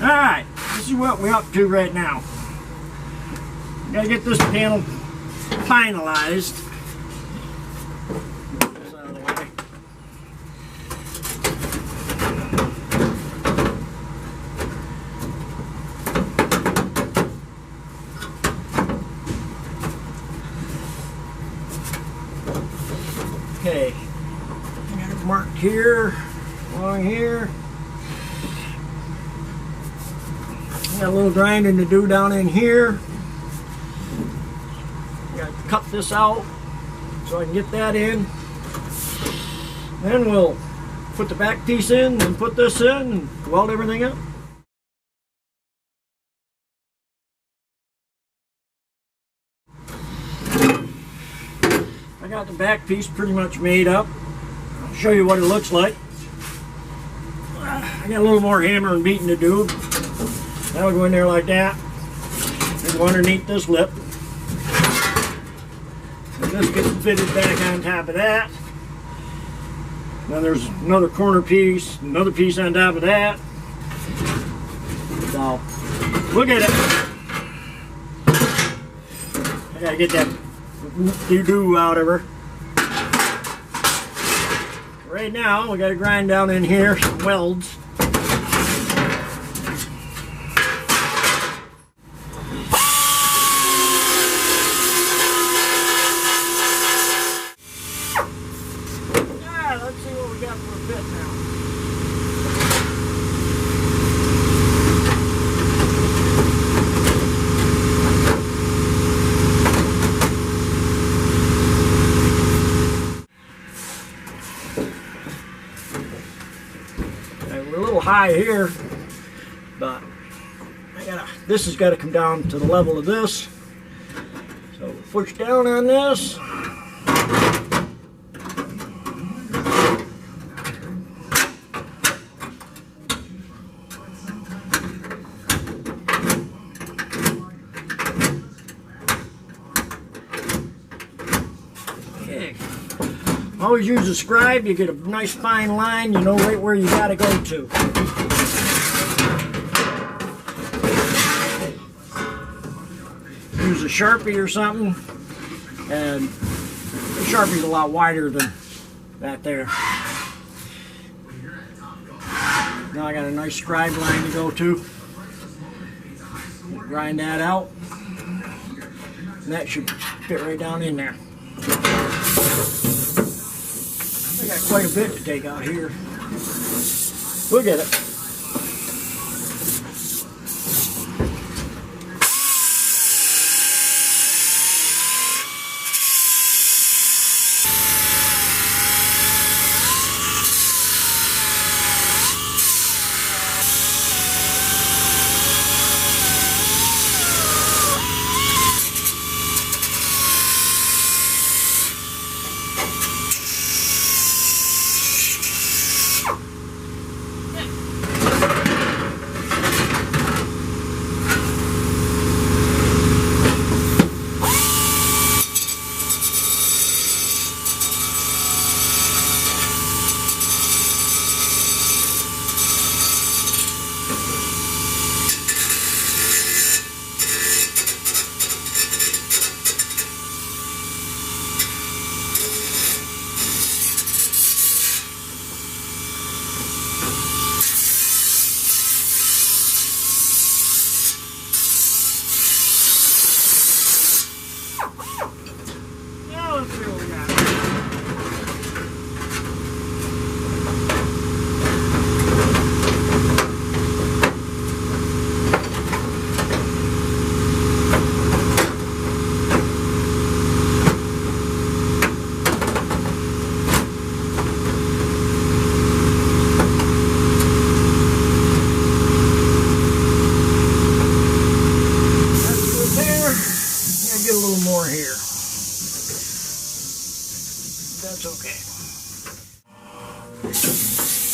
Alright, this is what we're up to right now. Gotta get this panel finalized. This out of the way. Okay, I got it marked here, along here. Got a little grinding to do down in here. Got to cut this out so I can get that in. Then we'll put the back piece in and put this in and weld everything up. I got the back piece pretty much made up. I'll show you what it looks like. I got a little more hammer and beating to do. That'll go in there like that. And go underneath this lip. And this gets fitted back on top of that. Then there's another corner piece, another piece on top of that. So, look at it. I gotta get that doo-doo out of her. Right now, we gotta grind down in here some welds. High here, but this has got to come down to the level of this. So push down on this. Okay. Always use a scribe. You get a nice fine line. You know right where you got to go to. Use a Sharpie or something, and the Sharpie's a lot wider than that there. Now I got a nice scribe line to go to. Grind that out, and that should fit right down in there. I got quite a bit to take out here. Look at it.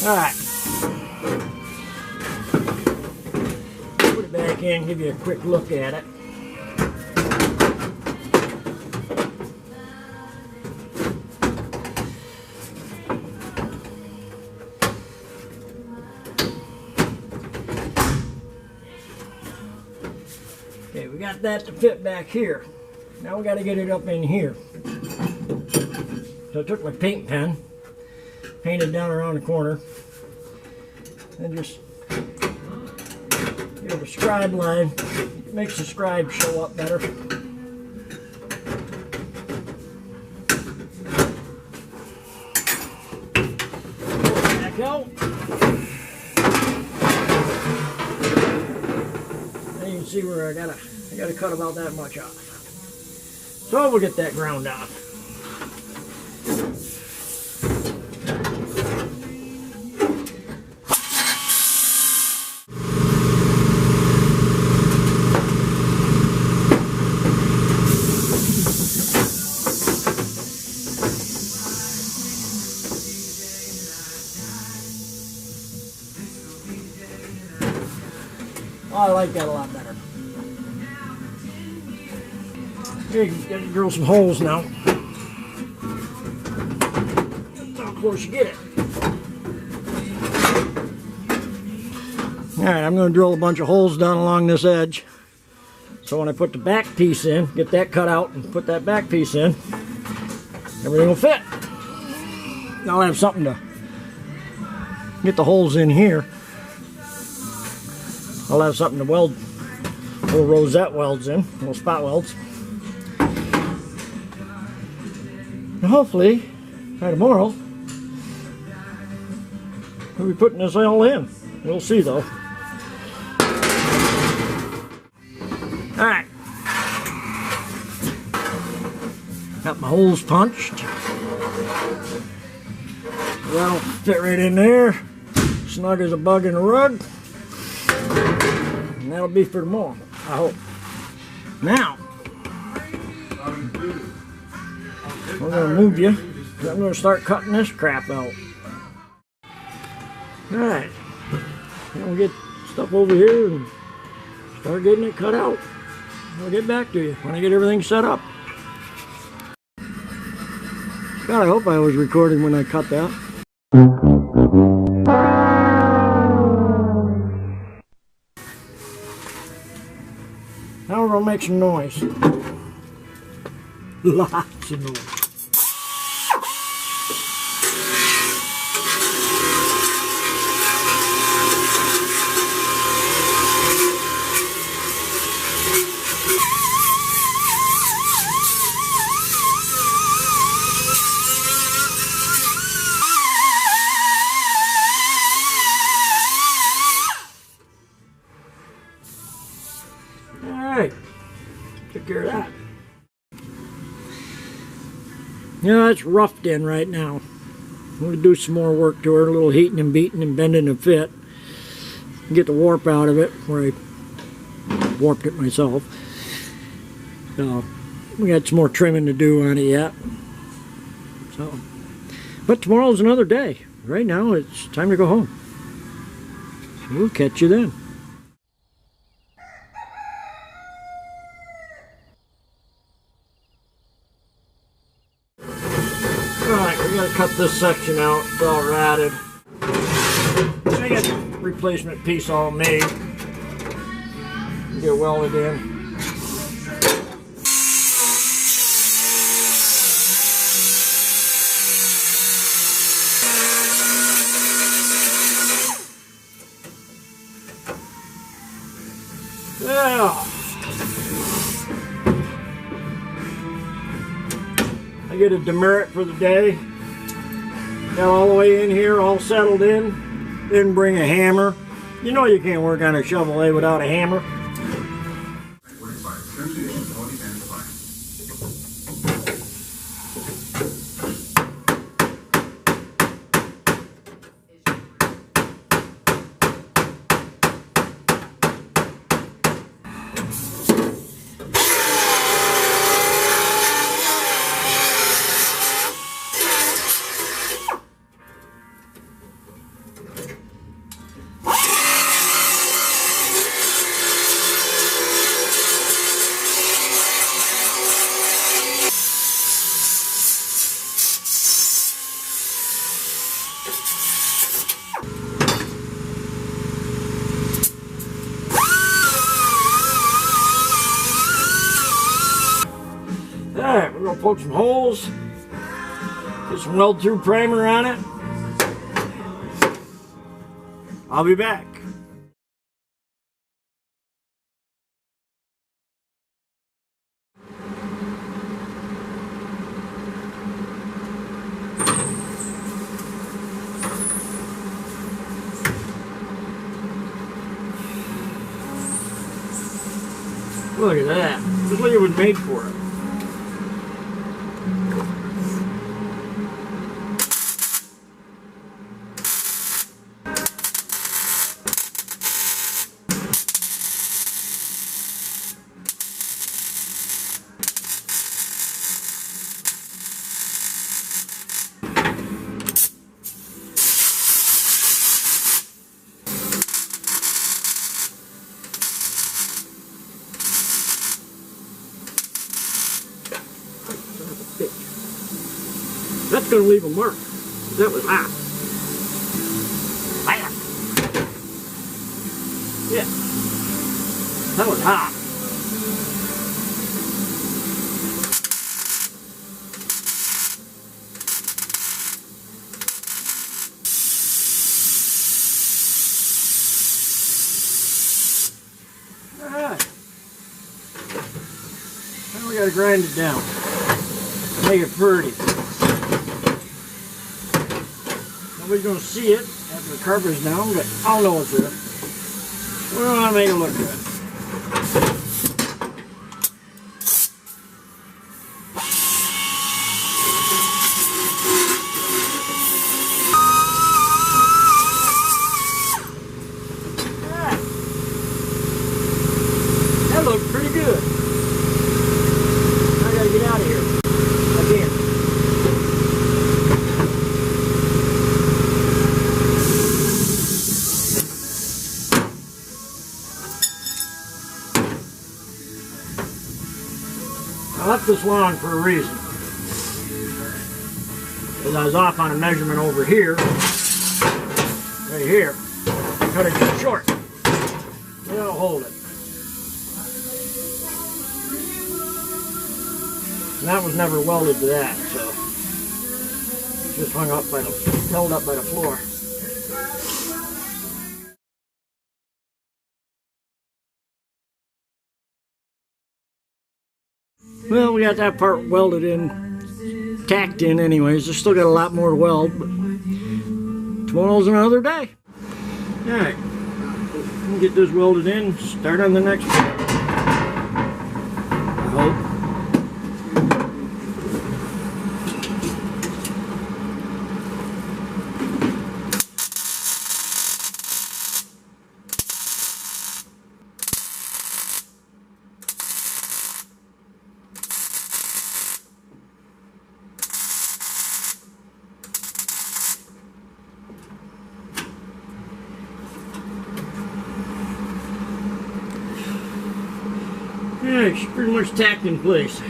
Alright. Put it back in, give you a quick look at it. Okay, we got that to fit back here. Now we got to get it up in here. So I took my paint pen, painted down around the corner, and just get a scribe line. It makes the scribe show up better. Back out. Now you can see where I gotta cut about that much off. So we'll get that ground off. Oh, I like that a lot better. Here, you gotta drill some holes now. That's how close you get it. Alright, I'm going to drill a bunch of holes down along this edge. So when I put the back piece in, get that cut out and put that back piece in, everything will fit. Now I'll have something to get the holes in here. I'll have something to weld little rosette welds in, little spot welds. And hopefully, by tomorrow, we'll be putting this all in. We'll see though. Alright. Got my holes punched. That'll fit right in there. Snug as a bug in a rug. And that'll be for tomorrow, I hope. Now, we're going to move you. I'm going to start cutting this crap out. Alright. We'll get stuff over here and start getting it cut out. I'll get back to you when I get everything set up. God, I hope I was recording when I cut that. Now we're going to make some noise. Lots of noise. Alright, took care of that. Yeah, it's roughed in right now. I'm going to do some more work to her, a little heating and beating and bending and fit. Get the warp out of it, where I warped it myself. So, we got some more trimming to do on it yet. So, but tomorrow's another day. Right now, it's time to go home. So we'll catch you then. Alright, we gotta cut this section out. It's all ratted. I got the replacement piece all made. Get welded in. Yeah. I get a demerit for the day. Got all the way in here, all settled in. Didn't bring a hammer. You know you can't work on a Chevrolet without a hammer. poke some holes, put some weld-through primer on it. I'll be back. Look at that. Just like it was made for it. That's going to leave a mark. That was hot. Bam! Yeah. That was hot. Alright. Now we got to grind it down. Make it pretty. Nobody's going to see it after the carpet's down, but I'll know it's there. We want to make it look good. That looks pretty good. I got to get out of here again. I left this long for a reason. Because I was off on a measurement over here, right here. Cut it just short. It'll hold it. And that was never welded to that, so just hung up by the, held up by the floor. Well, we got that part welded in, tacked in anyways. There's still got a lot more to weld, but tomorrow's another day. Alright, we'll get this welded in, start on the next one. I hope. Yeah, it's pretty much tacked in place.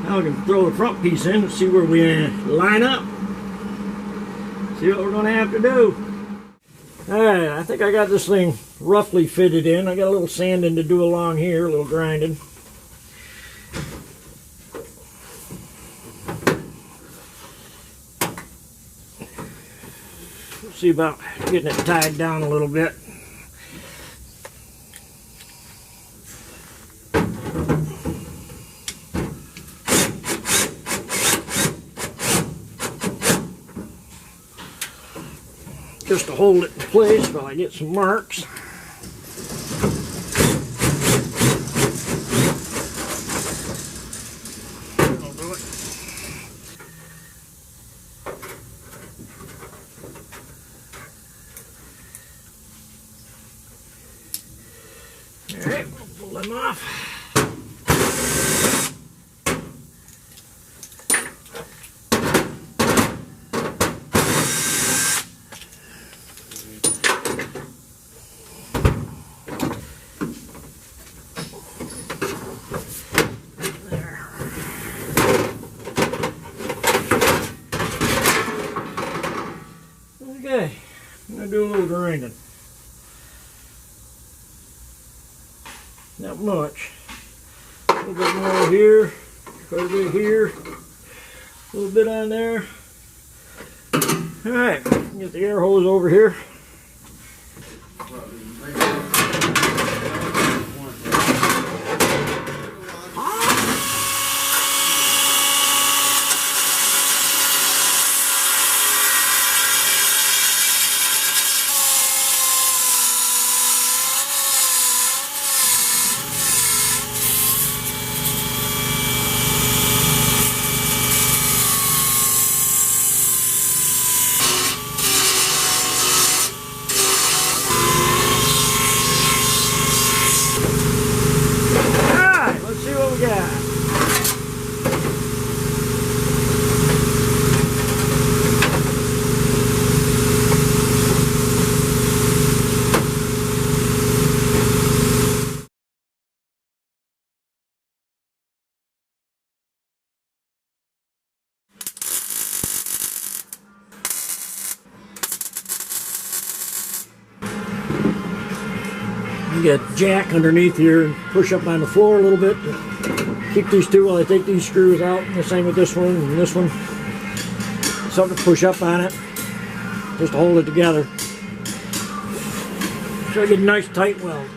Now we can throw the front piece in and see where we line up. See what we're going to have to do. Alright, I think I got this thing roughly fitted in. I got a little sanding to do along here, a little grinding. Let's see about getting it tied down a little bit. Just to hold it in place while I get some marks. I'll do it. Alright, we'll pull them off. Okay, I'm going to do a little grinding. Not much. little bit more here, quite a bit here, a little bit on there. Alright, get the air hose over here. You get a jack underneath here and push up on the floor a little bit to keep these two while I take these screws out. And the same with this one and this one. Something to push up on it just to hold it together. So I get a nice tight weld.